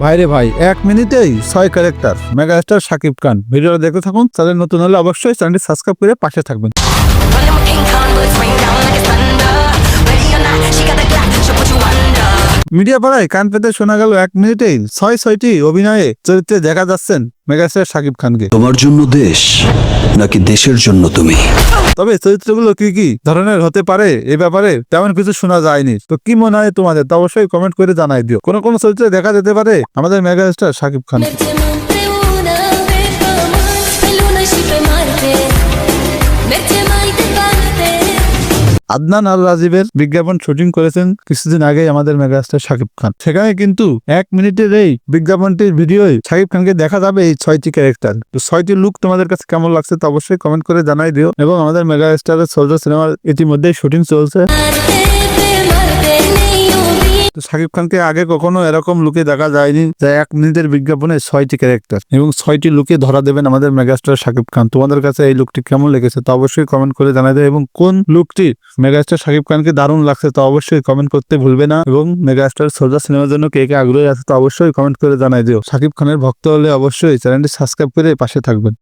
ভাইরে ভাই 1 মিনিটেই 6 ক্যারেক্টার মেগাস্টার শাকিব খান। ভিডিওটা দেখতে থাকুন। চ্যানেল নতুন হলে অবশ্যই চ্যানেলটি সাবস্ক্রাইব করে পাশে থাকবেন। Running with King Kong, bullets rain down like it's thunder. Ready or not, she got the Glock, she'll put you under. Media পাড়ায় কান পেতে শোনা গেল 1 মিনিটেই 6টি অভিনয়ে চরিত্রে দেখা যাচ্ছেন মেগাস্টার শাকিব খানকে। তোমার জন্য দেশ নাকি দেশের জন্য তুমি? তবে চরিত্রগুলো কি কি ধরনের হতে পারে এ ব্যাপারে তেমন কিছু শোনা যায়নি। তো কি মনে হয় তোমাদের, তা অবশ্যই কমেন্ট করে জানাই দিও। কোন কোন চরিত্রে দেখা যেতে পারে আমাদের megastar Shakib Khan. Mette una vecchia e luna ci fai marte. Mette mai te parte. Adnan আর রাজীবের বিজ্ঞাপন শুটিং করেছেন কিছুদিন আগে আমাদের মেগাস্টার শাকিব খান। সেখানে কিন্তু 1 মিনিটের এই বিজ্ঞাপনটির ভিডিওয় শাকিব খানকে দেখা যাবে এই 6টি ক্যারেক্টার। তো 6টি লুক তোমাদের কাছে কেমন লাগছে তা অবশ্যই কমেন্ট করে জানাই দিও। এবং আমাদের মেগাস্টারের সোলজার সিনেমার ইতিমধ্যেই শুটিং চলছে। Marte nei ubi. তো শাকিব খানকে আগে কখনো এরকম লুকে দেখা যায়নি যে 1 মিনিটের বিজ্ঞাপনে 6টি ক্যারেক্টার এবং 6টি লুকে ধরা দেবেন আমাদের মেগাস্টার শাকিব খান। তোমাদের কাছে এই লুকটি কেমন লেগেছে তা অবশ্যই কমেন্ট করে জানাই দেবে। এবং কোন লুকটি মেগাস্টার শাকিব খানকে দারুণ লাগছে তা অবশ্যই কমেন্ট করতে ভুলবে না। এবং মেগাস্টার সোলজার সিনেমার জন্য কে কে আগ্রহী আছে তা অবশ্যই কমেন্ট করে জানাই দিও। শাকিব খানের ভক্ত হলে অবশ্যই চ্যানেলটি সাবস্ক্রাইব করে পাশে থাকবেন।